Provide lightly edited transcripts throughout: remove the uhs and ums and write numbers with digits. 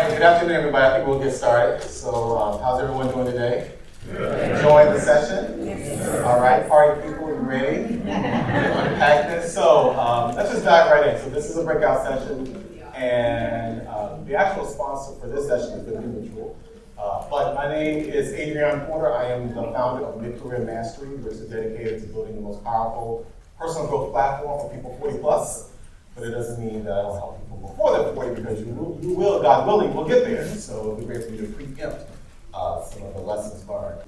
right, good afternoon, everybody. I think we'll get started. So, how's everyone doing today? Enjoying the session? Yes. All right, party people, you ready? Unpack this. So, let's just dive right in. So, this is a breakout session, and the actual sponsor for this session is going to be mutual. But my name is Adrian Porter. I am the founder of Mid-Career Mastery, which is dedicated to building the most powerful personal growth platform for people 40 plus. But it doesn't mean that I don't help people before they're 40, because you will, God willing, will get there. So it'll be great for you to preempt some of the lessons learned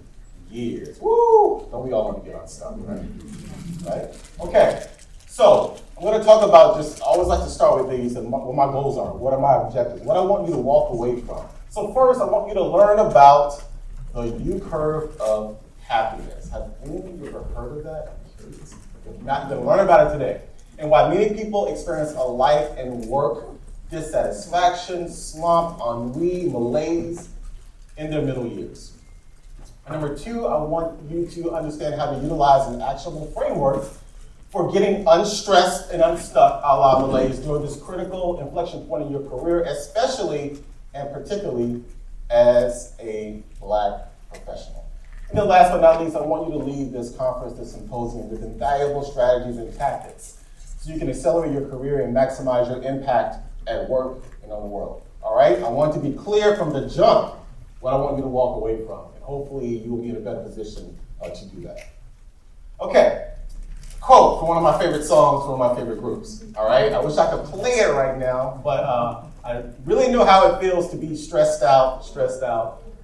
years. Woo! Don't we all want to get unstuck, right? Right? Okay. So I'm going to talk about I always like to start with these and what my goals are. What are my objectives? What I want you to walk away from. So first, I want you to learn about the U-curve of happiness. Have any of you ever heard of that? I'm curious. If not, then learn about it today. And why many people experience a life and work dissatisfaction, slump, ennui, malaise in their middle years. And number two, I want you to understand how to utilize an actionable framework for getting unstressed and unstuck a la Malaise during this critical inflection point in your career, especially and particularly as a Black professional. And then last but not least, I want you to leave this conference, this symposium, with invaluable strategies and tactics so you can accelerate your career and maximize your impact at work and on the world. All right? I want to be clear from the jump what I want you to walk away from, and hopefully you will be in a better position to do that. Okay. Quote from one of my favorite songs from one of my favorite groups. All right? I wish I could play it right now, but I really know how it feels to be stressed out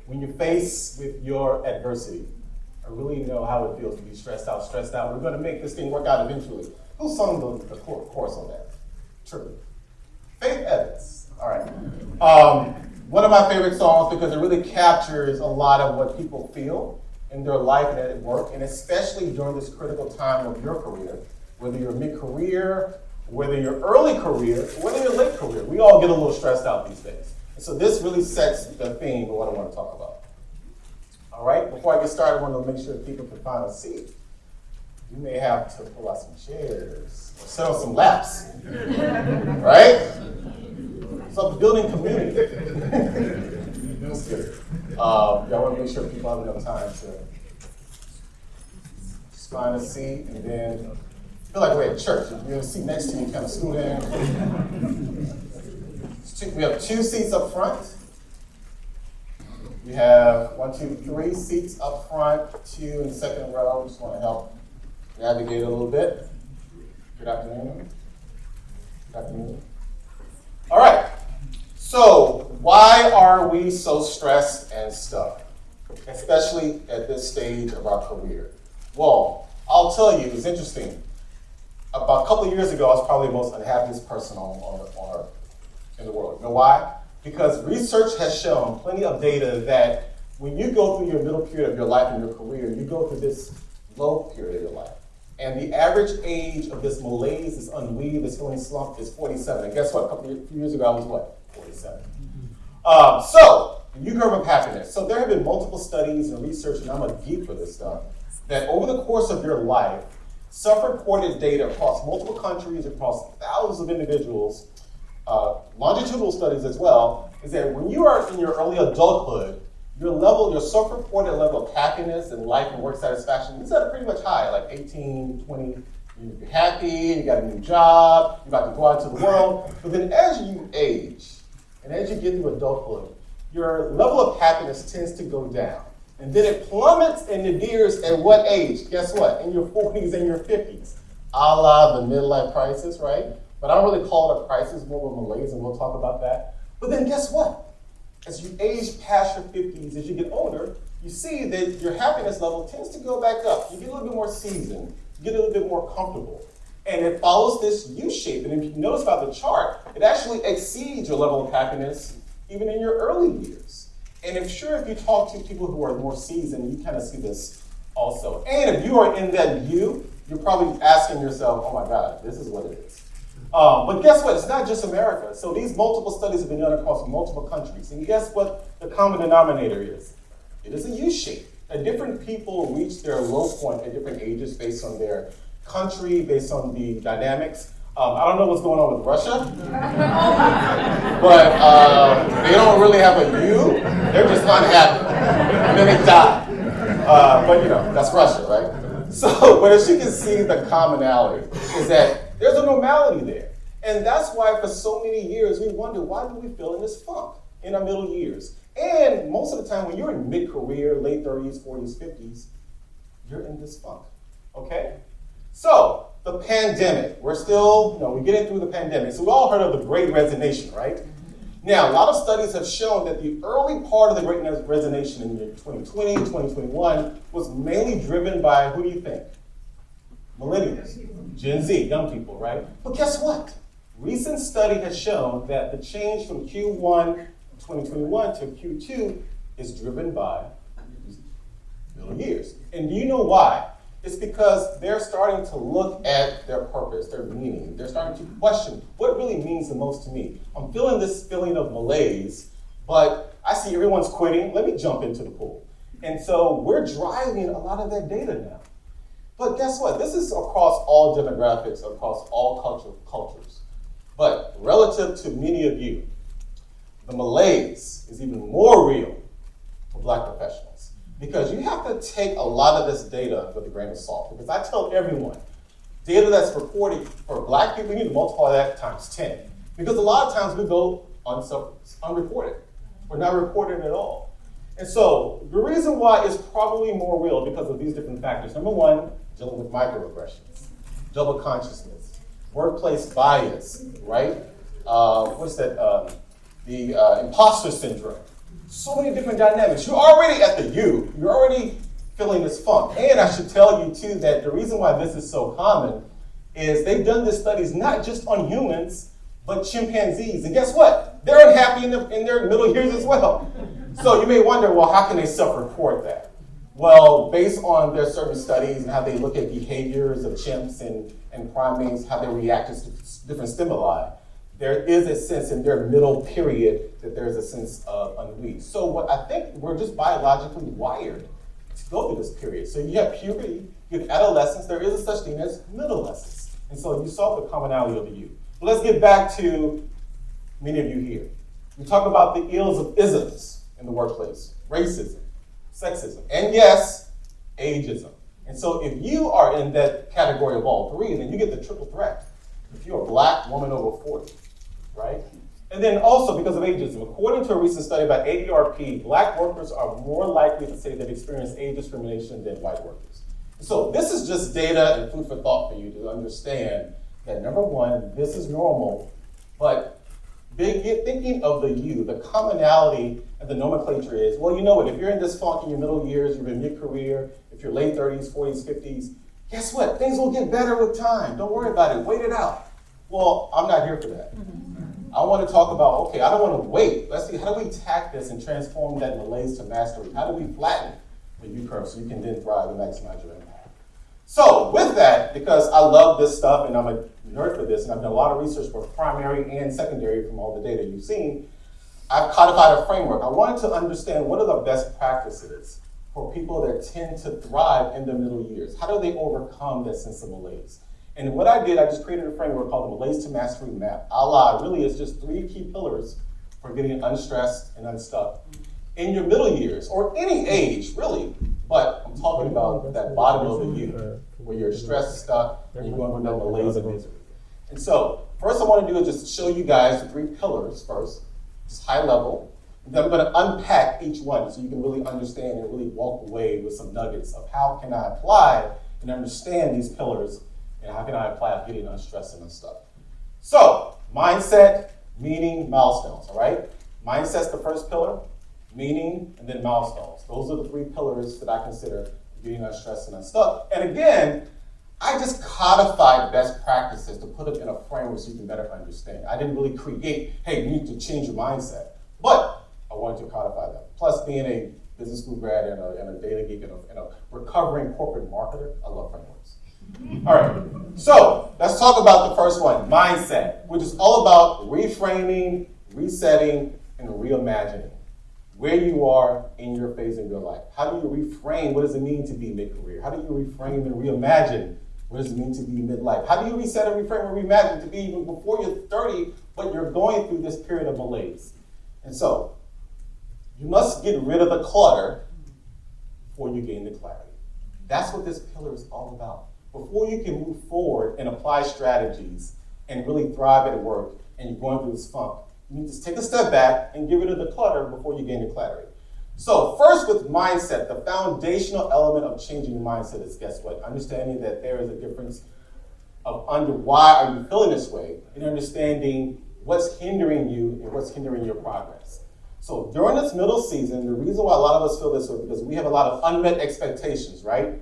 when you're faced with your adversity. I really know how it feels to be stressed out. We're going to make this thing work out eventually. Who sung the chorus on that? True. Faith Evans. All right. One of my favorite songs because it really captures a lot of what people feel in their life and at work, and especially during this critical time of your career, whether you're mid-career, whether you're early career, or whether you're late career. We all get a little stressed out these days. And so this really sets the theme of what I want to talk about. All right, before I get started, I want to make sure people can find a seat. You may have to pull out some chairs or set on some laps, right? So building community. That's good. I want to make sure people have enough time to just find a seat, and then feel like we're at church. If you're in a seat next to you, kind of scoot in. We have 2 seats up front. We have 1, 2, 3 seats up front, 2 in the second row. Just want to help navigate a little bit. Good afternoon. Good afternoon. All right. So, why are we so stressed and stuck, especially at this stage of our career? Well, I'll tell you, it's interesting. About a couple of years ago, I was probably the most unhappiest person on earth in the world. You know why? Because research has shown plenty of data that when you go through your middle period of your life and your career, you go through this low period of your life. And the average age of this malaise, this ennui, this feeling slump is 47. And guess what? A few years ago, I was what? 47. So, the U-curve of happiness. So there have been multiple studies and research, and I'm a geek for this stuff, that over the course of your life, self-reported data across multiple countries, across thousands of individuals, longitudinal studies as well, is that when you are in your early adulthood, your self-reported level of happiness and life and work satisfaction is at a pretty much high, like 18, 20, you're happy, you got a new job, you're about to go out into the world. But then as you age, and as you get into adulthood, your level of happiness tends to go down. And then it plummets and nadir at what age? Guess what? In your 40s and your 50s. A la the midlife crisis, right? But I don't really call it a crisis, more of a malaise, and we'll talk about that. But then guess what? As you age past your 50s, as you get older, you see that your happiness level tends to go back up. You get a little bit more seasoned. You get a little bit more comfortable. And it follows this U-shape. And if you notice about the chart, it actually exceeds your level of happiness even in your early years. And I'm sure if you talk to people who are more seasoned, you kind of see this also. And if you are in that U, you're probably asking yourself, oh my God, this is what it is. But guess what? It's not just America. So these multiple studies have been done across multiple countries. And guess what the common denominator is? It is a U-shape. Different people reach their low point at different ages based on their country, based on the dynamics. I don't know what's going on with Russia, but they don't really have a U. They're just unhappy, and then they die. But that's Russia, right? So, but as you can see, the commonality is that there's a normality there. And that's why for so many years we wonder, why do we feel in this funk in our middle years? And most of the time when you're in mid-career, late 30s, 40s, 50s, you're in this funk, okay? So, the pandemic, we're still, we're getting through the pandemic. So we all heard of the Great Resignation, right? Now, a lot of studies have shown that the early part of the Great Resignation in 2020, 2021 was mainly driven by, who do you think? Millennials, Gen Z, young people, right? But guess what? Recent study has shown that the change from Q1 2021 to Q2 is driven by middle years. And do you know why? It's because they're starting to look at their purpose, their meaning. They're starting to question what really means the most to me. I'm feeling this feeling of malaise, but I see everyone's quitting. Let me jump into the pool. And so we're driving a lot of that data now. But guess what? This is across all demographics, across all cultures. But relative to many of you, the malaise is even more real for Black professionals. Because you have to take a lot of this data with a grain of salt. Because I tell everyone, data that's reported for Black people, you need to multiply that times 10. Because a lot of times we go unreported, or not reported at all. And so the reason why it's probably more real because of these different factors. Number one, dealing with microaggressions, double consciousness, workplace bias, right? The imposter syndrome. So many different dynamics. You're already at the U. You're already feeling this funk. And I should tell you, too, that the reason why this is so common is they've done these studies not just on humans, but chimpanzees. And guess what? They're unhappy in their middle years as well. So you may wonder, well, how can they self-report that? Well, based on their certain studies and how they look at behaviors of chimps and primates, how they react to different stimuli, there is a sense in their middle period that there's a sense of ennui. So what I think we're just biologically wired to go through this period. So you have puberty, you have adolescence, there is a such thing as middlescence. And so you saw the commonality of the youth. But let's get back to many of you here. We talk about the ills of isms in the workplace, racism, sexism, and yes, ageism. And so if you are in that category of all three, then you get the triple threat. If you're a Black woman over 40, right? And then also because of ageism, according to a recent study by ADRP, Black workers are more likely to say they've experienced age discrimination than white workers. So this is just data and food for thought for you to understand that number one, this is normal, but thinking of the you, the commonality and the nomenclature is, well, you know what, if you're in this funk in your middle years, you're in mid-career, if you're late 30s, 40s, 50s, guess what? Things will get better with time. Don't worry about it. Wait it out. Well, I'm not here for that. I want to talk about, okay, I don't want to wait. Let's see, how do we tack this and transform that malaise to mastery? How do we flatten the U-curve so you can then thrive and maximize your impact? So with that, because I love this stuff and I'm a nerd for this, and I've done a lot of research for primary and secondary from all the data you've seen, I've codified a framework. I wanted to understand what are the best practices for people that tend to thrive in their middle years. How do they overcome that sense of malaise? And what I did, I just created a framework called the Malaise to Mastery Map. Really, it's just 3 key pillars for getting unstressed and unstuck in your middle years, or any age, really. But I'm talking about that bottom of the U, where you're stressed, stuck, and you're going through that malaise and misery. And so, first I want to do is just show you guys the 3 pillars first, just high level. Then I'm going to unpack each one so you can really understand and really walk away with some nuggets of how can I apply and understand these pillars, and how can I apply getting unstressed and unstuck. So, mindset, meaning, milestones, all right? Mindset's the first pillar, meaning, and then milestones. Those are the 3 pillars that I consider getting unstressed and unstuck. And again, I just codified best practices to put them in a framework so you can better understand. I didn't really create, hey, you need to change your mindset. But I wanted to codify them. Plus, being a business school grad and a data geek and a recovering corporate marketer, I love frameworks. All right, so let's talk about the first one, mindset, which is all about reframing, resetting, and reimagining where you are in your phase in your life. How do you reframe? What does it mean to be mid-career? How do you reframe and reimagine What does it mean to be midlife? How do you reset and reframe and reimagine to be even before you're 30, but you're going through this period of malaise? And so, you must get rid of the clutter before you gain the clarity. That's what this pillar is all about. Before you can move forward and apply strategies and really thrive at work and you're going through this funk, you need to take a step back and get rid of the clutter before you gain the clarity. So first with mindset, the foundational element of changing your mindset is, guess what? Understanding that there is a difference of why are you feeling this way and understanding what's hindering you and what's hindering your progress. So during this middle season, the reason why a lot of us feel this way is because we have a lot of unmet expectations, right?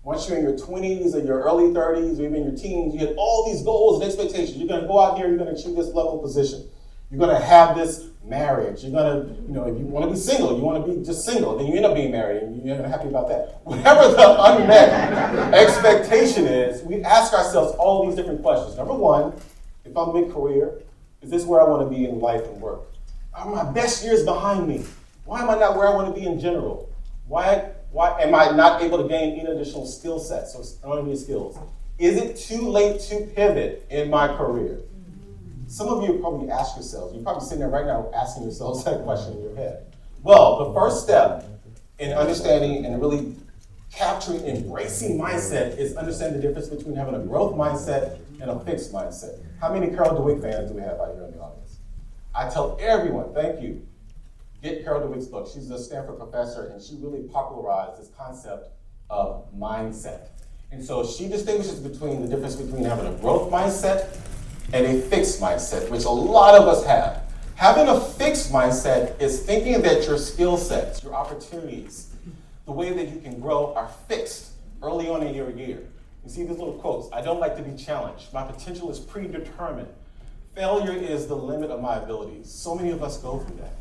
Once you're in your 20s or your early 30s or even your teens, you have all these goals and expectations. You're going to go out here, you're going to achieve this level of position. You're going to have this marriage. You're going to, if you want to be single, you want to be just single. Then you end up being married and you're not happy about that. Whatever the unmet expectation is, we ask ourselves all these different questions. Number one, if I'm mid-career, is this where I want to be in life and work? Are my best years behind me? Why am I not where I want to be in general? Why am I not able to gain any additional skill sets or any skills? Is it too late to pivot in my career? Some of you probably ask yourselves, you're probably sitting there right now asking yourselves that question in your head. Well, the first step in understanding and really capturing, embracing mindset is understanding the difference between having a growth mindset and a fixed mindset. How many Carol Dweck fans do we have out here in the audience? I tell everyone, thank you. Get Carol Dweck's book. She's a Stanford professor, and she really popularized this concept of mindset. And so she distinguishes between the difference between having a growth mindset and a fixed mindset, which a lot of us have. Having a fixed mindset is thinking that your skill sets, your opportunities, the way that you can grow are fixed early on in your year. You see these little quotes, I don't like to be challenged. My potential is predetermined. Failure is the limit of my abilities. So many of us go through that.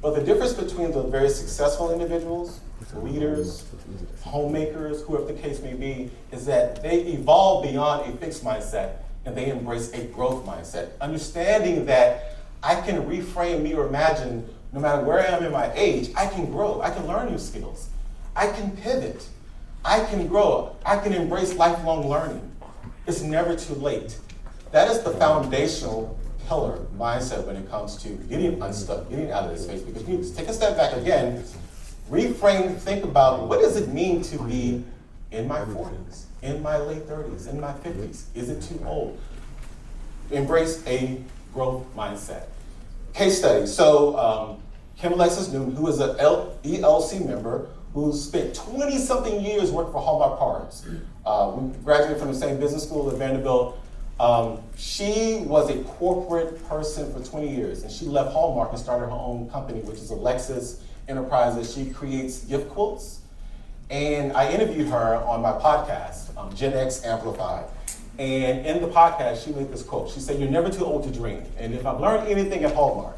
But the difference between the very successful individuals, leaders, homemakers, whoever the case may be, is that they evolve beyond a fixed mindset and they embrace a growth mindset. Understanding that I can reframe me or imagine no matter where I am in my age, I can grow, I can learn new skills, I can pivot, I can grow, I can embrace lifelong learning. It's never too late. That is the foundational pillar mindset when it comes to getting unstuck, getting out of this space, because you need to take a step back again, reframe, think about what does it mean to be in my 40s, in my late 30s, in my 50s? Is it too old? Embrace a growth mindset. Case study. So Kim Alexis Newton, who is an ELC member who spent 20-something years working for Hallmark Cards. We graduated from the same business school at Vanderbilt. She was a corporate person for 20 years, and she left Hallmark and started her own company, which is Alexis Enterprises. She creates gift quotes. And I interviewed her on my podcast, Gen X Amplified. And in the podcast, she made this quote. She said, "You're never too old to dream." And if I've learned anything at Hallmark,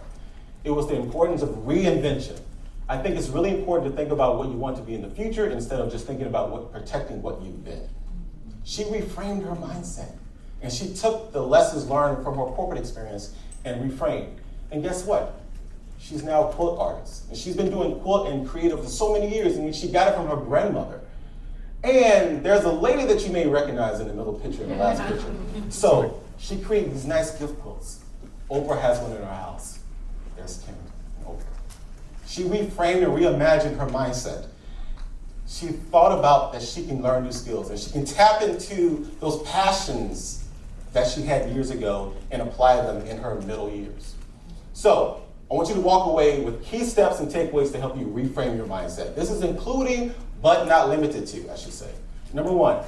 it was the importance of reinvention. I think it's really important to think about what you want to be in the future instead of just thinking about protecting what you've been. She reframed her mindset. And she took the lessons learned from her corporate experience and reframed. And guess what? She's now a quilt artist. And she's been doing quilt and creative for so many years. And she got it from her grandmother. And there's a lady that you may recognize in the middle picture, in the last picture. So she created these nice gift quilts. Oprah has one in her house. There's Kim and Oprah. She reframed and reimagined her mindset. She thought about that she can learn new skills and she can tap into those passions that she had years ago and apply them in her middle years. So I want you to walk away with key steps and takeaways to help you reframe your mindset. This is including, but not limited to, I should say. Number one,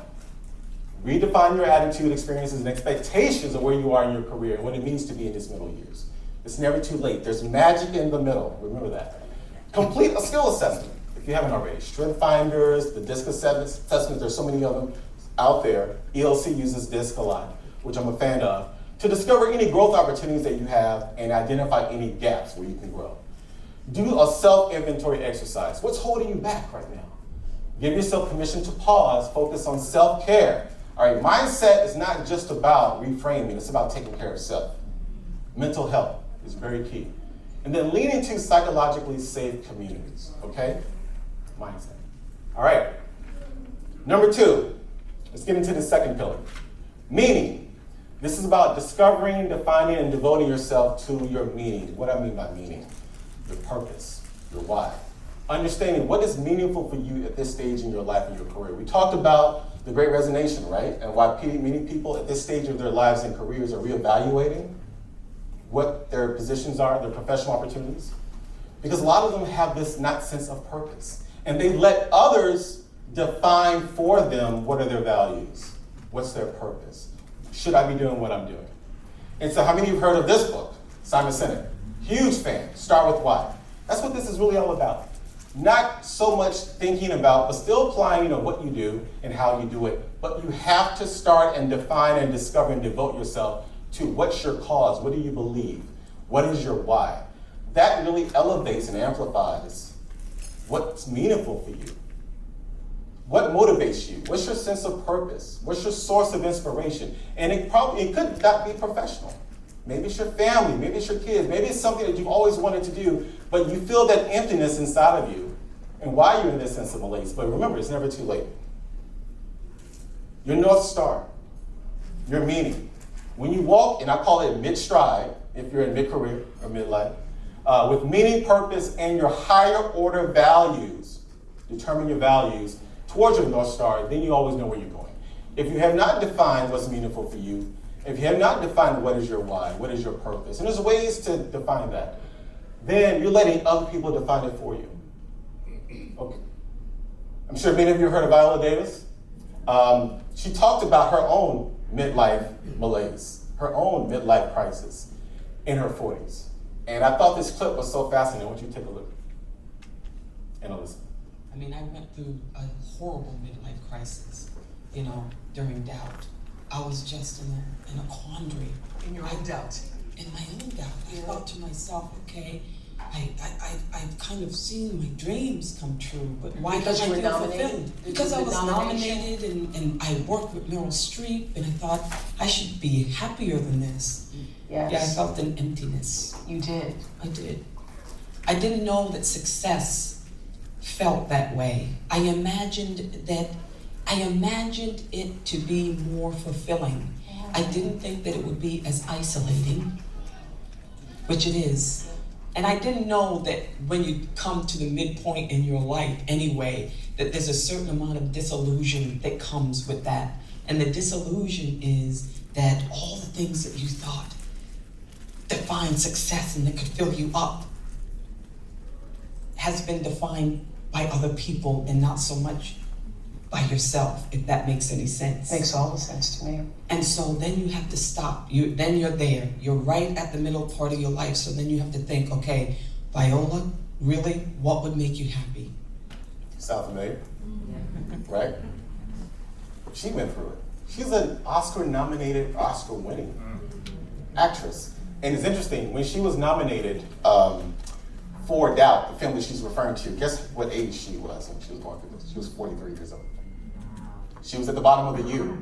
redefine your attitude, experiences, and expectations of where you are in your career and what it means to be in this middle years. It's never too late. There's magic in the middle. Remember that. Complete a skill assessment if you haven't already. Strength Finders, the DISC assessments, there's so many of them out there. ELC uses DISC a lot, which I'm a fan of, to discover any growth opportunities that you have and identify any gaps where you can grow. Do a self-inventory exercise. What's holding you back right now? Give yourself permission to pause, focus on self-care. All right, mindset is not just about reframing, it's about taking care of self. Mental health is very key. And then lean into psychologically safe communities, okay? Mindset. All right. Number two, Let's get into the second pillar. Meaning. This is about discovering, defining, and devoting yourself to your meaning. What I mean by meaning, your purpose, your why. Understanding what is meaningful for you at this stage in your life and your career. We talked about the Great Resignation, right? And why many people at this stage of their lives and careers are reevaluating what their positions are, their professional opportunities. Because a lot of them have this not sense of purpose. And they let others define for them what are their values, what's their purpose. Should I be doing what I'm doing? And so how many of you have heard of this book, Simon Sinek? Huge fan, Start With Why. That's what this is really all about. Not so much thinking about, but still applying, what you do and how you do it. But you have to start and define and discover and devote yourself to what's your cause, what do you believe, what is your why. That really elevates and amplifies what's meaningful for you. What motivates you? What's your sense of purpose? What's your source of inspiration? And it could not be professional. Maybe it's your family, maybe it's your kids, maybe it's something that you've always wanted to do, but you feel that emptiness inside of you, and why you're in this sense of malaise. But remember, it's never too late. Your North Star, your meaning. When you walk, and I call it mid-stride, if you're in mid-career or midlife, with meaning, purpose, and your higher order values, determine your values towards your North Star, then you always know where you're going. If you have not defined what's meaningful for you, if you have not defined what is your why, what is your purpose, and there's ways to define that, then you're letting other people define it for you. Okay. I'm sure many of you have heard of Viola Davis. She talked about her own midlife malaise, her own midlife crisis in her 40s. And I thought this clip was so fascinating. I want you to take a look and listen. I mean, I went through a horrible midlife crisis, during doubt. I was just in a quandary. In your own doubt. In my own doubt. I thought to myself, okay, I've kind of seen my dreams come true, but why Because don't I you were feel nominated? fulfilled? Because I was nominated and I worked with Meryl Streep, and I thought I should be happier than this. Yes. Yeah, I felt an emptiness. You did. I did. I didn't know that success felt that way. I imagined it to be more fulfilling. I didn't think that it would be as isolating, which it is. And I didn't know that when you come to the midpoint in your life anyway, that there's a certain amount of disillusion that comes with that. And the disillusion is that all the things that you thought defined success and that could fill you up has been defined by other people and not so much by yourself, if that makes any sense. Makes all the sense to me. And so then you have to stop. Then you're there. You're right at the middle part of your life. So then you have to think, okay, Viola, really, what would make you happy? Sound familiar? Right? She went through it. She's an Oscar-nominated, Oscar-winning actress. And it's interesting, when she was nominated for Doubt, the film that she's referring to, guess what age she was when she was going through this? She was 43 years old. She was at the bottom of the U.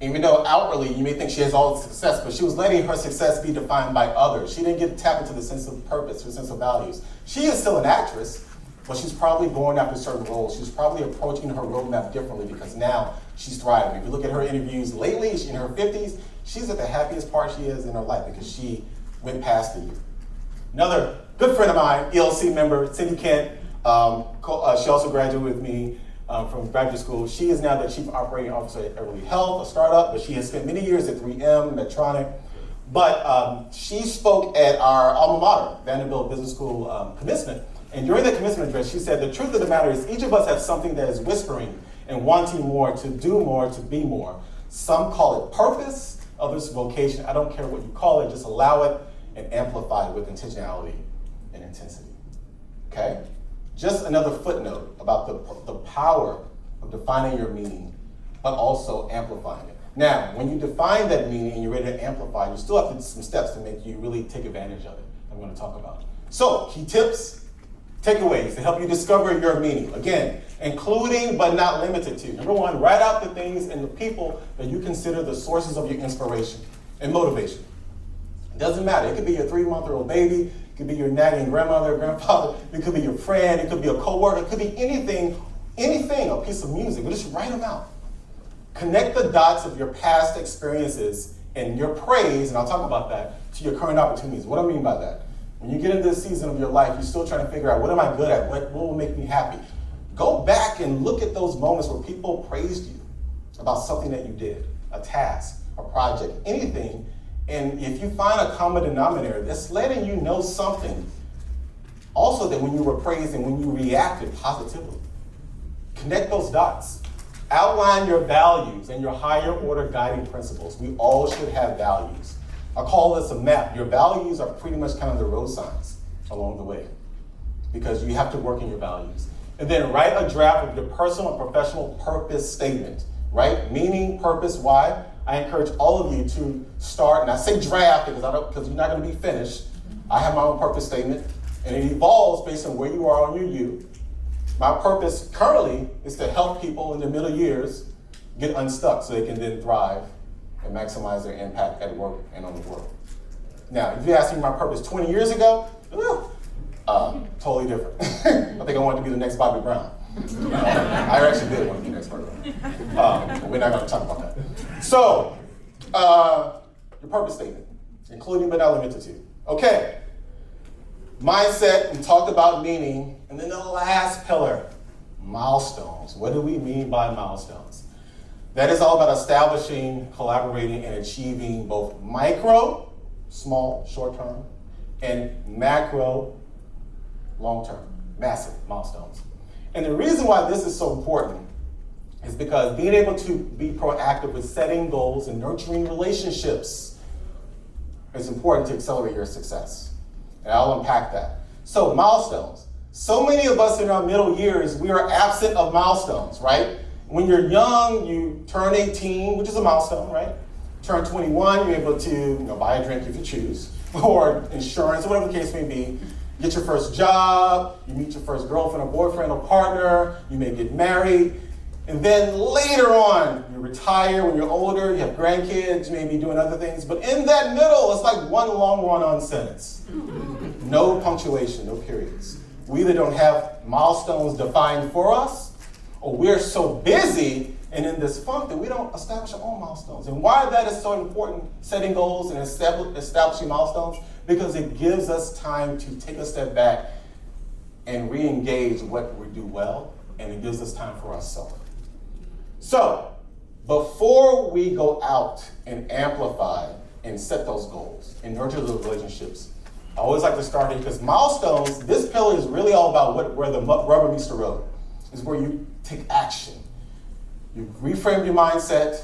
Even though outwardly you may think she has all the success, but she was letting her success be defined by others. She didn't get to tap into the sense of purpose, the sense of values. She is still an actress, but she's probably going after certain roles. She's probably approaching her roadmap differently because now she's thriving. If you look at her interviews lately, she's in her 50s, she's at the happiest part she is in her life because she went past the U. Another good friend of mine, ELC member, Cindy Kent, she also graduated with me from graduate school. She is now the Chief Operating Officer at Everly Health, a startup, but she has spent many years at 3M, Medtronic. But she spoke at our alma mater, Vanderbilt Business School commencement. And during the commencement address, she said, the truth of the matter is each of us have something that is whispering and wanting more, to do more, to be more. Some call it purpose, others vocation. I don't care what you call it, just allow it and amplify it with intentionality and intensity. Okay? Just another footnote about the power of defining your meaning, but also amplifying it. Now, when you define that meaning and you're ready to amplify, you still have to do some steps to make you really take advantage of it. I'm going to talk about. So, key tips, takeaways to help you discover your meaning. Again, including but not limited to. Number one, write out the things and the people that you consider the sources of your inspiration and motivation. It doesn't matter. It could be your 3-month-old baby. It could be your nagging grandmother or grandfather. It could be your friend. It could be a coworker. It could be anything, a piece of music. But just write them out. Connect the dots of your past experiences and your praise, and I'll talk about that, to your current opportunities. What do I mean by that? When you get into this season of your life, you're still trying to figure out, what am I good at? What will make me happy? Go back and look at those moments where people praised you about something that you did, a task, a project, anything. And if you find a common denominator, that's letting you know something. Also, that when you were praised and when you reacted positively, connect those dots. Outline your values and your higher order guiding principles. We all should have values. I call this a map. Your values are pretty much kind of the road signs along the way, because you have to work in your values. And then write a draft of your personal and professional purpose statement, right? Meaning, purpose, why? I encourage all of you to start, and I say draft because you're not going to be finished. I have my own purpose statement, and it evolves based on where you are on your U. My purpose currently is to help people in their middle years get unstuck so they can then thrive and maximize their impact at work and on the world. Now, if you asked me my purpose 20 years ago, totally different. I think I wanted to be the next Bobby Brown. I actually did want to be the next Bobby Brown. But we're not going to talk about that. So, your purpose statement, including but not limited to. Okay. Mindset, we talked about meaning, and then the last pillar, milestones. What do we mean by milestones? That is all about establishing, collaborating, and achieving both micro, small, short-term, and macro, long-term, massive milestones. And the reason why this is so important is because being able to be proactive with setting goals and nurturing relationships is important to accelerate your success. And I'll unpack that. So, milestones. So many of us in our middle years, we are absent of milestones, right? When you're young, you turn 18, which is a milestone, right? Turn 21, you're able to buy a drink if you choose, or insurance, or whatever the case may be. Get your first job, you meet your first girlfriend or boyfriend or partner, you may get married. And then later on, you retire. When you're older, you have grandkids, you may be doing other things. But in that middle, it's like one long run-on sentence. No punctuation, no periods. We either don't have milestones defined for us, or we're so busy and in this funk that we don't establish our own milestones. And why that is so important, setting goals and establishing milestones, because it gives us time to take a step back and re-engage what we do well, and it gives us time for ourselves. So, before we go out and amplify and set those goals and nurture those relationships, I always like to start here because milestones, this pillar is really all about where the rubber meets the road. Is where you take action. You reframe your mindset.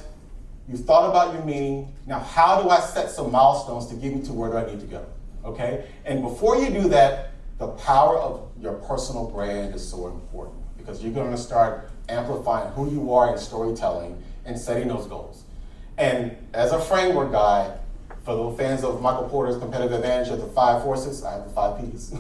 You thought about your meaning. Now, how do I set some milestones to get me to where do I need to go? Okay? And before you do that, the power of your personal brand is so important because you're going to start amplifying who you are in storytelling and setting those goals. And as a framework guy, for the fans of Michael Porter's competitive advantage of the 5 forces, I have the 5 Ps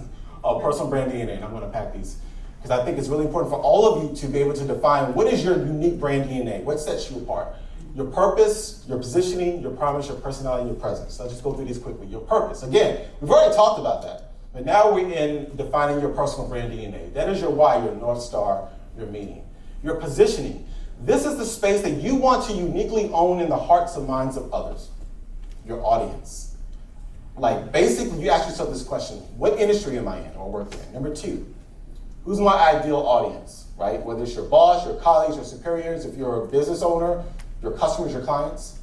of personal brand DNA, and I'm going to pack these because I think it's really important for all of you to be able to define what is your unique brand DNA, what sets you apart. Your purpose, your positioning, your promise, your personality, your presence. So I'll just go through these quickly. Your purpose. Again, we've already talked about that, but now we're in defining your personal brand DNA. That is your why, your North Star, your meaning. Your positioning. This is the space that you want to uniquely own in the hearts and minds of others. Your audience. Like basically you ask yourself this question, what industry am I in or work in? Number 2, who's my ideal audience, right? Whether it's your boss, your colleagues, your superiors, if you're a business owner, your customers, your clients.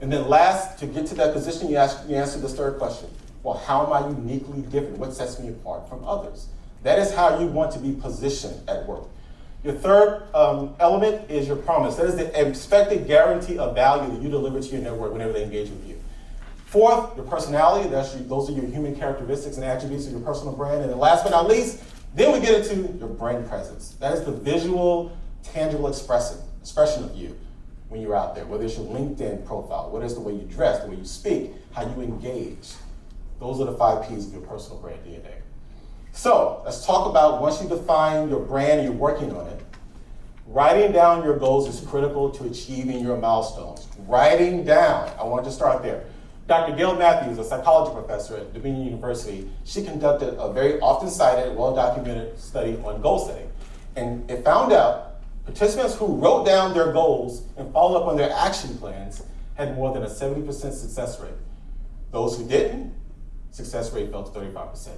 And then last, to get to that position, you answer this third question. Well, how am I uniquely different? What sets me apart from others? That is how you want to be positioned at work. Your third element is your promise. That is the expected guarantee of value that you deliver to your network whenever they engage with you. Fourth, your personality. Those are your human characteristics and attributes of your personal brand. And then last but not least, then we get into your brand presence. That is the visual, tangible expression of you when you're out there, whether it's your LinkedIn profile, whether it's the way you dress, the way you speak, how you engage. Those are the 5 Ps of your personal brand DNA. So let's talk about once you define your brand and you're working on it, writing down your goals is critical to achieving your milestones. Writing down, I want to start there. Dr. Gail Matthews, a psychology professor at Dominion University, she conducted a very often cited, well-documented study on goal setting. And it found out Participants who wrote down their goals and followed up on their action plans had more than a 70% success rate. Those who didn't, success rate fell to 35%.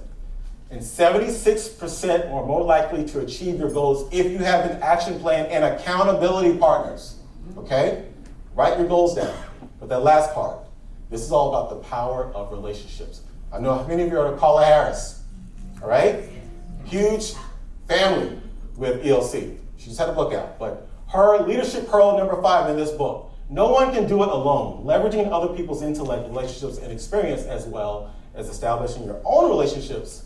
And 76% are more likely to achieve your goals if you have an action plan and accountability partners, okay? Write your goals down. But that last part, this is all about the power of relationships. I know many of you are Kamala Harris, all right? Huge family with ELC. She just had a book out, but her leadership pearl number 5 in this book, no one can do it alone. Leveraging other people's intellect, relationships, and experience as well as establishing your own relationships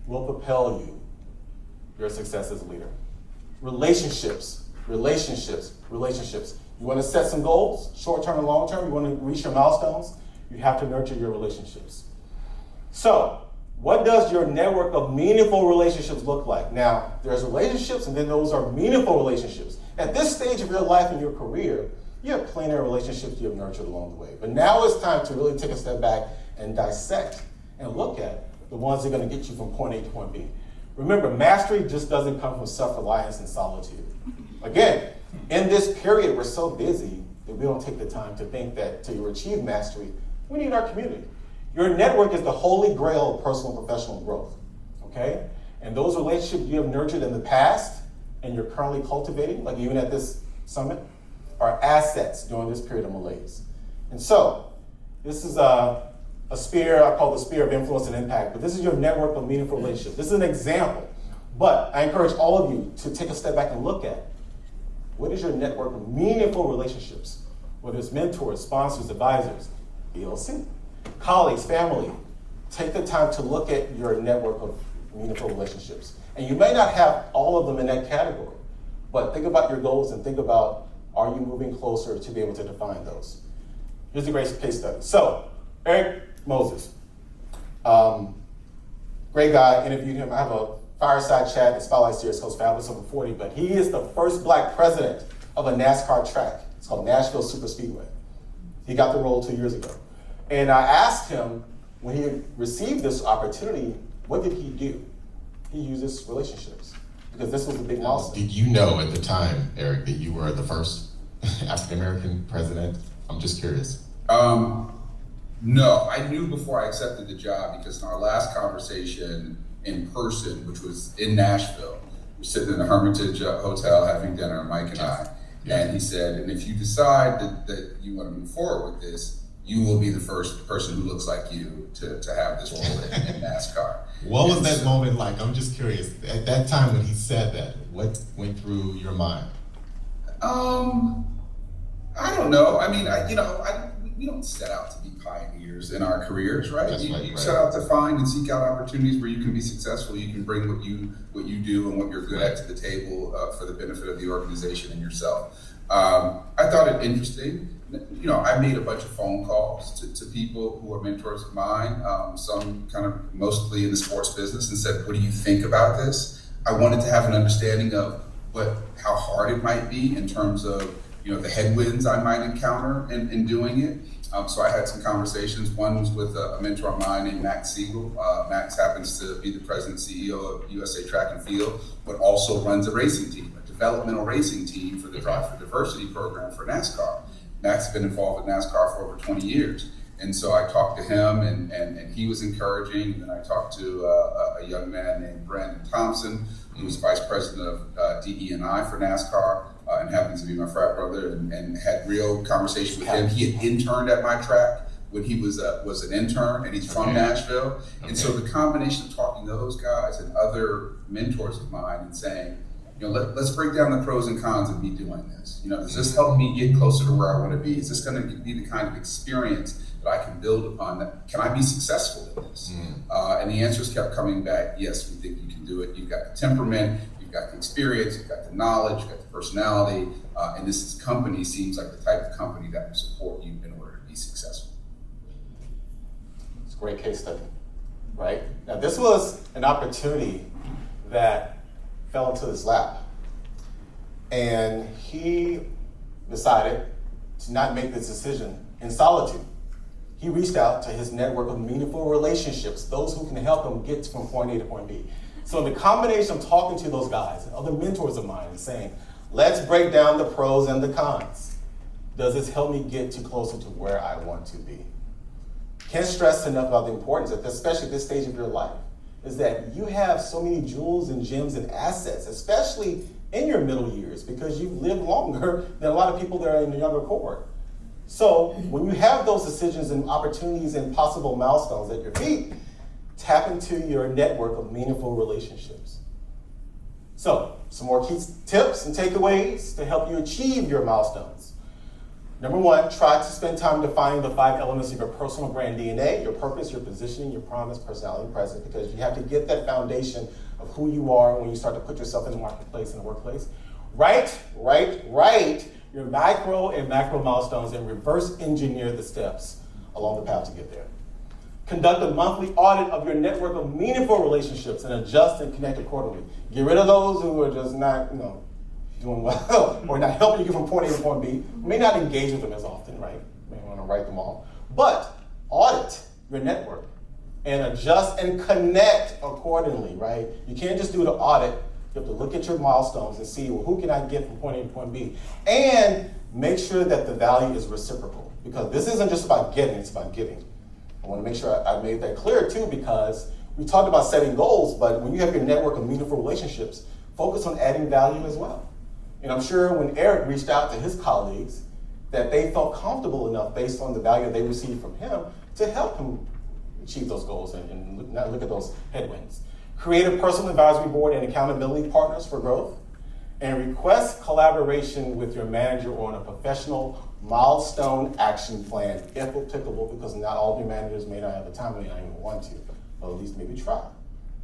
will propel you, your success as a leader. Relationships, relationships, relationships. You want to set some goals, short-term and long-term, you want to reach your milestones, you have to nurture your relationships. So, what does your network of meaningful relationships look like? Now, there's relationships and then those are meaningful relationships. At this stage of your life and your career, you have plenty of relationships you have nurtured along the way. But now it's time to really take a step back and dissect and look at the ones that are going to get you from point A to point B. Remember, mastery just doesn't come from self-reliance and solitude. Again, in this period, we're so busy that we don't take the time to think that to achieve mastery, we need our community. Your network is the holy grail of personal and professional growth, okay? And those relationships you have nurtured in the past and you're currently cultivating, like even at this summit, are assets during this period of malaise. And so, this is a spear, I call the spear of influence and impact, but this is your network of meaningful relationships. This is an example, but I encourage all of you to take a step back and look at what is your network of meaningful relationships, whether it's mentors, sponsors, advisors, ELC, colleagues, family. Take the time to look at your network of meaningful relationships. And you may not have all of them in that category, but think about your goals and think about, are you moving closer to be able to define those? Here's a great case study. So, Eric Moses, great guy, interviewed him. I have a fireside chat and spotlight series called Fabulous Over 40, but he is the first Black president of a NASCAR track. It's called Nashville Super Speedway. He got the role 2 years ago. And I asked him, when he received this opportunity, what did he do? He uses relationships, because this was a big milestone. Did you know at the time, Eric, that you were the first African-American president? I'm just curious. No, I knew before I accepted the job, because in our last conversation in person, which was in Nashville, we're sitting in the Hermitage Hotel having dinner, Mike and I, and he said, and if you decide that you want to move forward with this, you will be the first person who looks like you to have this role in NASCAR. What was that moment like? I'm just curious. At that time when he said that, what went through your mind? I don't know. I mean, we don't set out to be pioneers in our careers, right? You set out to find and seek out opportunities where you can be successful. You can bring what you do and what you're good at to the table for the benefit of the organization and yourself. I thought it interesting. I made a bunch of phone calls to people who are mentors of mine, some kind of mostly in the sports business, and said, what do you think about this? I wanted to have an understanding of how hard it might be in terms of the headwinds I might encounter in doing it. So I had some conversations. One was with a mentor of mine named Max Siegel. Max happens to be the president and CEO of USA Track and Field, but also runs a racing team, a developmental racing team for the Drive for Diversity program for NASCAR. Max has been involved with NASCAR for over 20 years. And so I talked to him and he was encouraging. And then I talked to a young man named Brandon Thompson, who was vice president of DE&I for NASCAR and happens to be my frat brother, and had real conversation with him. He had interned at my track when he was an intern, and he's from Nashville. And so the combination of talking to those guys and other mentors of mine and saying, let's break down the pros and cons of me doing this. Does this help me get closer to where I want to be? Is this going to be the kind of experience that I can build upon? Can I be successful in this? And the answers kept coming back, yes, we think you can do it. You've got the temperament, you've got the experience, you've got the knowledge, you've got the personality, and this company seems like the type of company that will support you in order to be successful. It's a great case study, right? Now, this was an opportunity that fell into his lap. And he decided to not make this decision in solitude. He reached out to his network of meaningful relationships, those who can help him get from point A to point B. So the combination of talking to those guys and other mentors of mine and saying, Let's break down the pros and the cons. Does this help me get closer to where I want to be? Can't stress enough about the importance of, especially at this stage of your life, is that you have so many jewels and gems and assets, especially in your middle years, because you've lived longer than a lot of people that are in the younger cohort. So when you have those decisions and opportunities and possible milestones at your feet, tap into your network of meaningful relationships. So, some more key tips and takeaways to help you achieve your milestones. Number one, try to spend time defining the 5 elements of your personal brand DNA, your purpose, your positioning, your promise, personality, and presence, because you have to get that foundation of who you are when you start to put yourself in the marketplace, in the workplace. Write your micro and macro milestones and reverse engineer the steps along the path to get there. Conduct a monthly audit of your network of meaningful relationships and adjust and connect accordingly. Get rid of those who are just not, doing well or not helping you get from point A to point B. You may not engage with them as often, right? You may want to write them all. But audit your network and adjust and connect accordingly, right? You can't just do the audit. You have to look at your milestones and see, well, who can I get from point A to point B? And make sure that the value is reciprocal, because this isn't just about getting, it's about giving. I want to make sure I made that clear too, because we talked about setting goals, but when you have your network of meaningful relationships, focus on adding value as well. And I'm sure when Eric reached out to his colleagues, that they felt comfortable enough based on the value they received from him to help him achieve those goals and not look at those headwinds. Create a personal advisory board and accountability partners for growth, and request collaboration with your manager on a professional milestone action plan, if applicable, because not all of your managers may not have the time, may not even want to, but at least maybe try.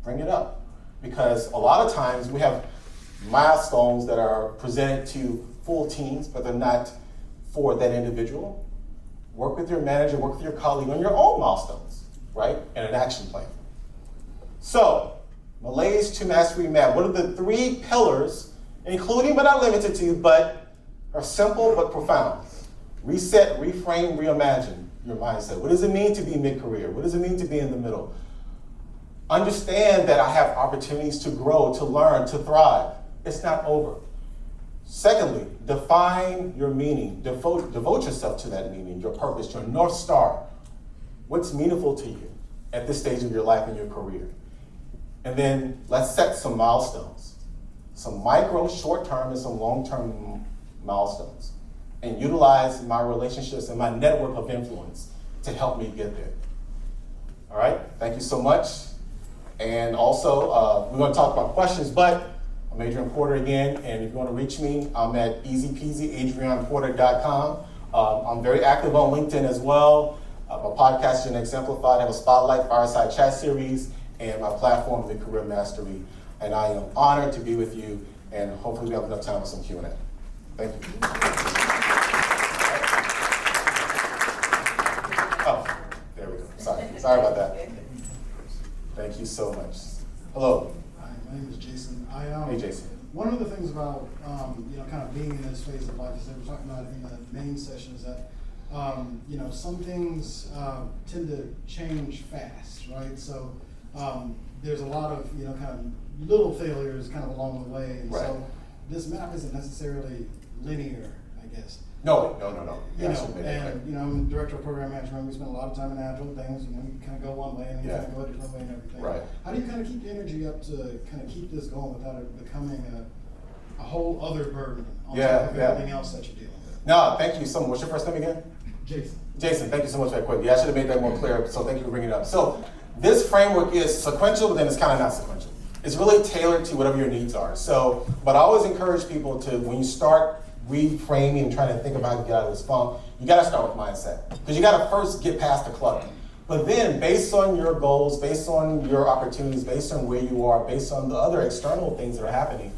Bring it up. Because a lot of times we have milestones that are presented to full teams, but they're not for that individual. Work with your manager, work with your colleague on your own milestones, right? And an action plan. So, Malaise to Mastery Map. What are the 3 pillars, including but not limited to, but are simple but profound? Reset, reframe, reimagine your mindset. What does it mean to be mid-career? What does it mean to be in the middle? Understand that I have opportunities to grow, to learn, to thrive. It's not over. Secondly, define your meaning. Devote yourself to that meaning, your purpose, your North Star. What's meaningful to you at this stage of your life and your career? And then let's set some milestones. Some micro, short-term, and some long-term milestones. And utilize my relationships and my network of influence to help me get there. All right, thank you so much. And also, we're going to talk about questions, but I'm Adrian Porter again, and if you want to reach me, I'm at easypeasyadrianporter.com. I'm very active on LinkedIn as well. My podcast, Gen Exemplified, I have a Spotlight Fireside Chat series, and my platform, The Career Mastery. And I am honored to be with you, and hopefully we have enough time for some Q&A. Thank you. Oh, there we go. Sorry about that. Thank you so much. Hello. Hi, my name is Jason. Hey, Jason. One of the things about kind of being in this phase of life is that we're talking about in the main session is that some things tend to change fast, right? So there's a lot of kind of little failures kind of along the way, and right. So this map isn't necessarily linear, I guess. No. I'm director of program management. We spend a lot of time in agile things. You kind of go one way and you kind of go a different way and everything. Right. How do you kind of keep the energy up to kind of keep this going without it becoming a whole other burden on top of everything else that you're dealing with? No, thank you so much. What's your first name again? Jason. Jason, thank you so much for that question. Yeah, I should have made that more clear, so thank you for bringing it up. So this framework is sequential, but then it's kind of not sequential. It's really tailored to whatever your needs are. So, but I always encourage people to, when you start reframing and trying to think about how to get out of this funk, you got to start with mindset. Because you got to first get past the clutter. But then, based on your goals, based on your opportunities, based on where you are, based on the other external things that are happening,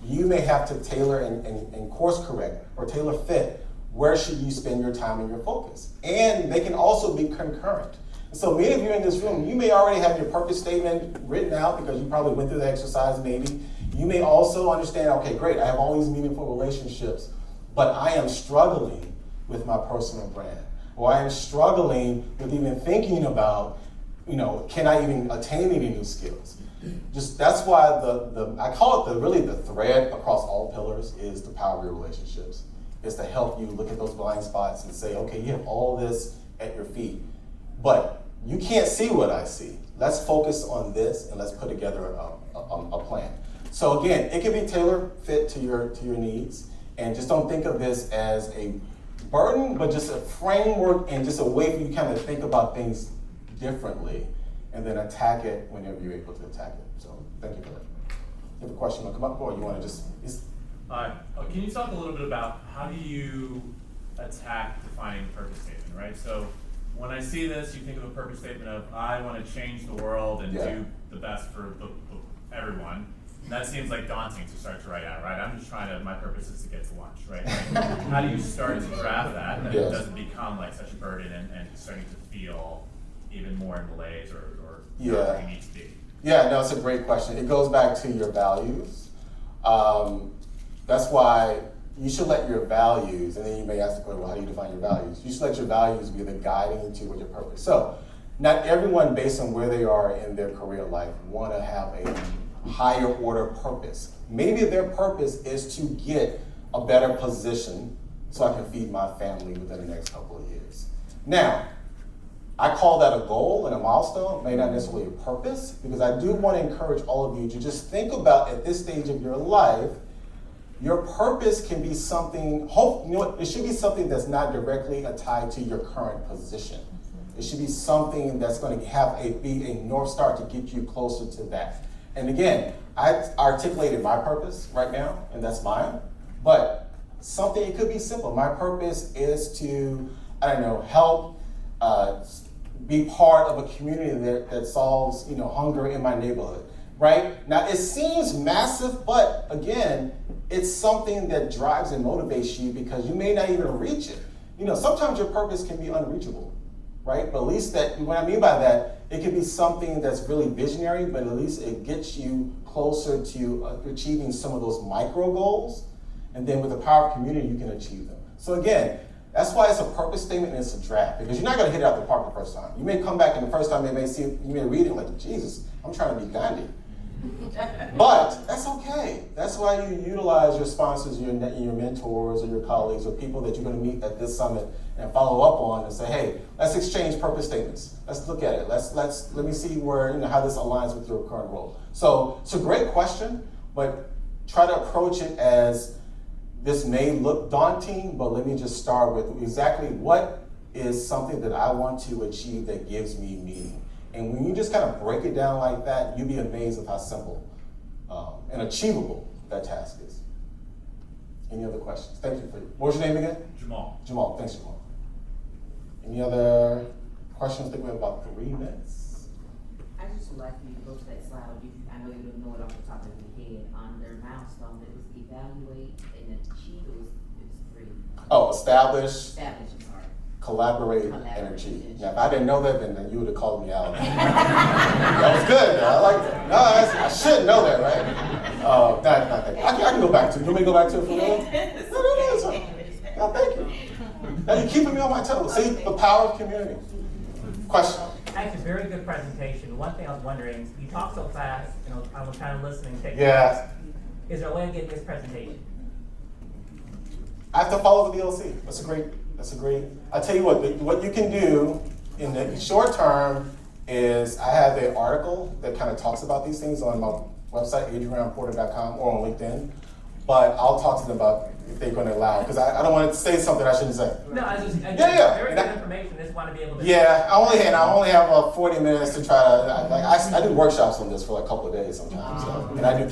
you may have to tailor and course correct or tailor fit where should you spend your time and your focus. And they can also be concurrent. So many of you in this room, you may already have your purpose statement written out because you probably went through the exercise maybe. You may also understand, okay, great, I have all these meaningful relationships, but I am struggling with my personal brand. Or I am struggling with even thinking about, can I even attain any new skills? Just that's why I call it really the thread across all pillars is the power of your relationships. Is to help you look at those blind spots and say, okay, you have all this at your feet, but you can't see what I see. Let's focus on this and let's put together a plan. So again, it can be tailor fit to your needs, and just don't think of this as a burden, but just a framework and just a way for you to kind of think about things differently, and then attack it whenever you're able to attack it. So thank you for that. You have a question to come up, or you want to just? Can you talk a little bit about how do you attack defining purpose statement, right? So when I see this, you think of a purpose statement of I want to change the world and do the best for everyone. And that seems like daunting to start to write out, right? I'm just my purpose is to get to lunch, right? How do you start to draft that it doesn't become like such a burden and starting to feel even more in malaise or where you need to be? Yeah, no, it's a great question. It goes back to your values. That's why you should let your values, and then you may ask the question, well, how do you define your values? You should let your values be the guiding to what your purpose. So not everyone, based on where they are in their career life, want to have a higher order purpose. Maybe their purpose is to get a better position so I can feed my family within the next couple of years. Now, I call that a goal and a milestone, may not necessarily a purpose, because I do want to encourage all of you to just think about at this stage of your life, your purpose can be something, it should be something that's not directly tied to your current position. It should be something that's going to be a North Star to get you closer to that. And again, I articulated my purpose right now, and that's mine, but it could be simple. My purpose is to, help be part of a community that solves, hunger in my neighborhood, right? Now, it seems massive, but again, it's something that drives and motivates you because you may not even reach it. Sometimes your purpose can be unreachable, right? But at least what I mean by that, it can be something that's really visionary, but at least it gets you closer to achieving some of those micro goals. And then with the power of community, you can achieve them. So again, that's why it's a purpose statement and it's a draft, because you're not going to hit it out the park the first time. You may come back and the first time you may read it like, Jesus, I'm trying to be Gandhi. But that's okay. That's why you utilize your sponsors, your mentors, or your colleagues, or people that you're going to meet at this summit and follow up on and say, hey, let's exchange purpose statements. Let's look at it. Let me see where, how this aligns with your current role. So it's a great question, but try to approach it as this may look daunting, but let me just start with exactly what is something that I want to achieve that gives me meaning. And when you just kind of break it down like that, you'll be amazed at how simple and achievable that task is. Any other questions? Thank you. What was your name again? Jamal. Jamal, thanks, Jamal. Any other questions? I think we have about 3 minutes. I just would like you to go to that slide. I know you don't know it off the top of your head. On their milestone, it was evaluate and achieve. It was 3. Oh, establish, I'm sorry. collaborate, and achieve. Now, if I didn't know that, then you would have called me out. That was good. I like that. No, I should know that, right? Not that. I can go back to it. You want me to go back to it for real? No, thank you. Now you're keeping me on my toes. See, the power of community. Question. That's a very good presentation. One thing I was wondering, you talk so fast, I was kind of listening, taking Yeah. notes. Is there a way to get this presentation? I have to follow the DLC. That's a great. I tell you what you can do in the short term is I have an article that kind of talks about these things on my website, adrianporter.com, or on LinkedIn. But I'll talk to them about if they're going to allow, because I don't want to say something I shouldn't say. No, I just very And good information. Just want to be able to. Yeah, I only have about 40 minutes to try to. I do workshops on this for like a couple of days sometimes, and I do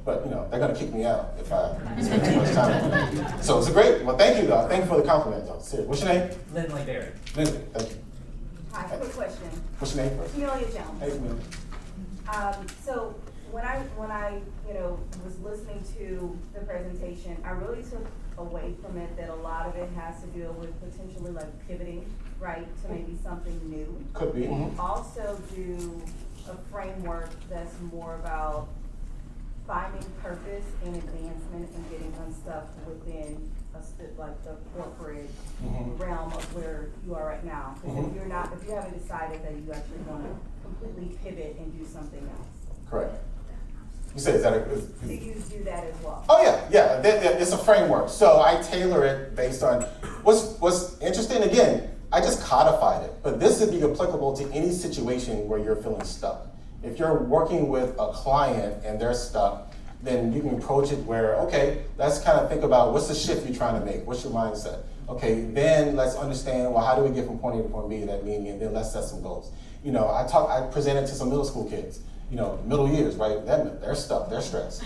but they're going to kick me out if I spend too much time on it. So it's a great. Well, thank you though. Thank you for the compliment though. Seriously. What's your name? Lindley Berry. Lindsay. Thank you. Hi, quick question. What's your name first? Amelia Jones. Hey, Amelia. So when I was listening to the presentation, I really took away from it that a lot of it has to deal with potentially like pivoting, right, to maybe something new. Could be. And you also do a framework that's more about finding purpose and advancement and getting unstuck within like the corporate realm of where you are right now. Because if you haven't decided that you actually want to completely pivot and do something else. Correct. You said, is that Do you do that as well? Oh yeah. It's a framework. So I tailor it based on what's interesting. Again, I just codified it, but this would be applicable to any situation where you're feeling stuck. If you're working with a client and they're stuck, then you can approach it where, okay, let's kind of think about what's the shift you're trying to make? What's your mindset? Okay, then let's understand, well, how do we get from point A to point B to that meeting? And then let's set some goals. You know, I presented to some middle school kids, you know, middle years, right? They're stuck, they're stressed.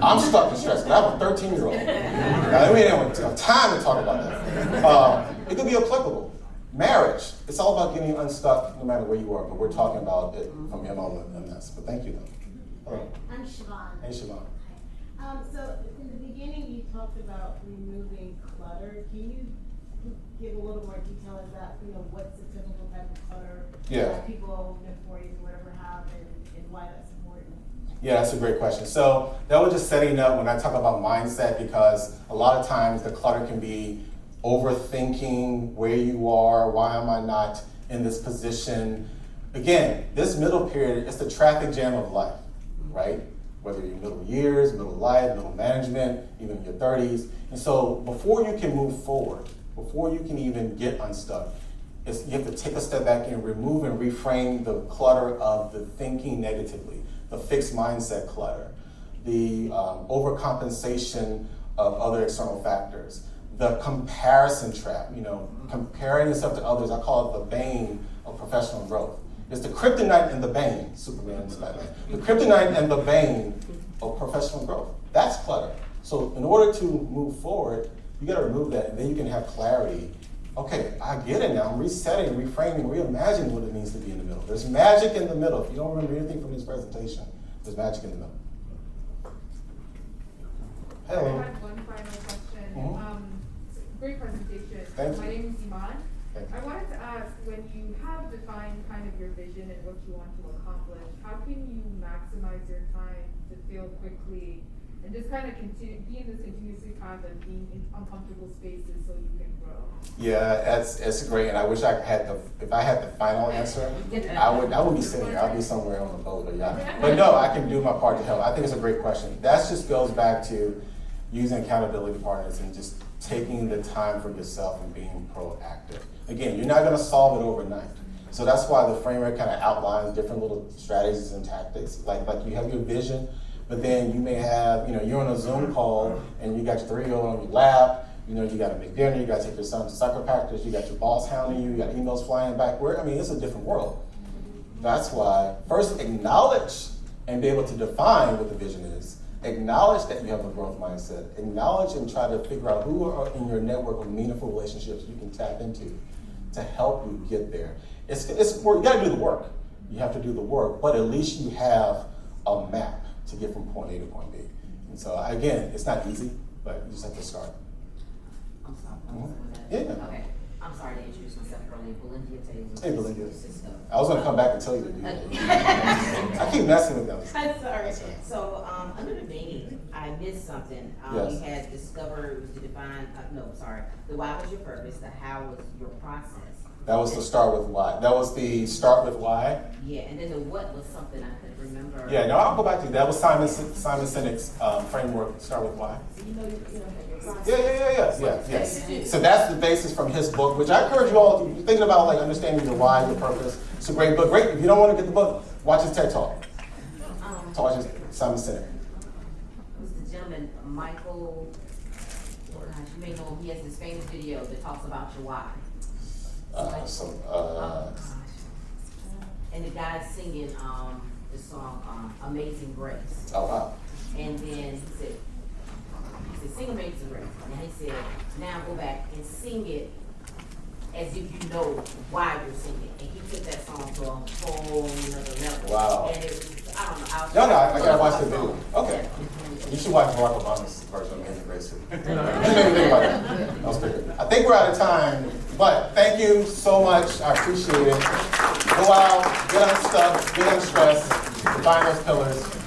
I'm stuck and stressed, but I have a 13-year-old. Now, we don't have time to talk about that. It could be applicable. Marriage, it's all about getting unstuck no matter where you are, but we're talking about it from MLMS. But thank you, though. Hello. I'm Siobhan. Hey, Siobhan. So in the beginning, you talked about removing clutter. Can you give a little more detail? Is that, you know, what's the typical type of clutter that people in their 40s or whatever have, and why that's important? Yeah, that's a great question. So that was just setting up when I talk about mindset, because a lot of times the clutter can be overthinking where you are, why am I not in this position? Again, this middle period is the traffic jam of life, right? Whether you're middle years, middle life, middle management, even in your 30s. And so before you can move forward, before you can even get unstuck, you have to take a step back and remove and reframe the clutter of the thinking negatively, the fixed mindset clutter, the overcompensation of other external factors, the comparison trap, you know, comparing yourself to others. I call it the bane of professional growth. It's the kryptonite and the bane, Superman's Batman. The kryptonite and the bane of professional growth. That's clutter. So in order to move forward, you gotta remove that, and then you can have clarity. Okay, I get it now. I'm resetting, reframing, reimagining what it means to be in the middle. There's magic in the middle. If you don't remember anything from this presentation, there's magic in the middle. Hello. I had one final question. Great presentation. Thank you. My name is Iman. I wanted to ask, when you have defined kind of your vision and what you want to accomplish, how can you maximize your time to fail quickly and just kind of continue, be in this continuously kind of being in uncomfortable spaces so you can grow? Yeah, it's great, and I wish I had if I had the final answer, I would be sitting here. I'd be somewhere on a boat or yacht. But no, I can do my part to help. I think it's a great question. That just goes back to using accountability partners and just taking the time for yourself and being proactive. Again, you're not gonna solve it overnight. So that's why the framework kind of outlines different little strategies and tactics. Like you have your vision, but then you may have, you know, you're on a Zoom call and you got your 3-year-old on your lap, you know, you gotta make dinner, you gotta take your son to soccer practice, you got your boss hounding you, you got emails flying back. It's a different world. That's why first acknowledge and be able to define what the vision is. Acknowledge that you have a growth mindset. Acknowledge and try to figure out who are in your network of meaningful relationships you can tap into to help you get there. It's work. You gotta do the work. You have to do the work, but at least you have a map to get from point A to point B. And so again, it's not easy, but you just have to start. I'm sorry. Yeah. Okay. I'm sorry to introduce myself early. Belindia Taylor. Hey, Belindia. I was gonna come back and tell you to do that. I keep messing with them. I'm sorry. So under the meeting, I missed something. Yes. You had discovered, was to define, the why was your purpose, the how was your process. That was the start with why. That was the start with why. Yeah, and then the what was something I couldn't remember. Yeah, no, I'll go back to you. That was Simon Sinek's framework, start with why. So you know your process. Yeah. So that's the basis from his book, which I encourage you all, if you're thinking about like understanding your why, your purpose. It's a great book. Great. If you don't want to get the book, watch his TED Talk. Watch his Simon Sinek. Who's the gentleman, Michael, gosh, you may know him, he has this famous video that talks about your why. And the guy's singing the song Amazing Grace. Oh wow. And then he said, sing Amazing Grace. And he said, now go back and sing it as if you know why you're singing. And he took that song to a whole nother level. Wow. And it was, I don't know. I gotta watch the video. Okay. You should watch Barack Obama's version of Amazing Grace too. Just made me think about that. That was pretty good. I think we're out of time, but thank you so much. I appreciate it. Go out, get unstuck, get unstressed, find those pillars.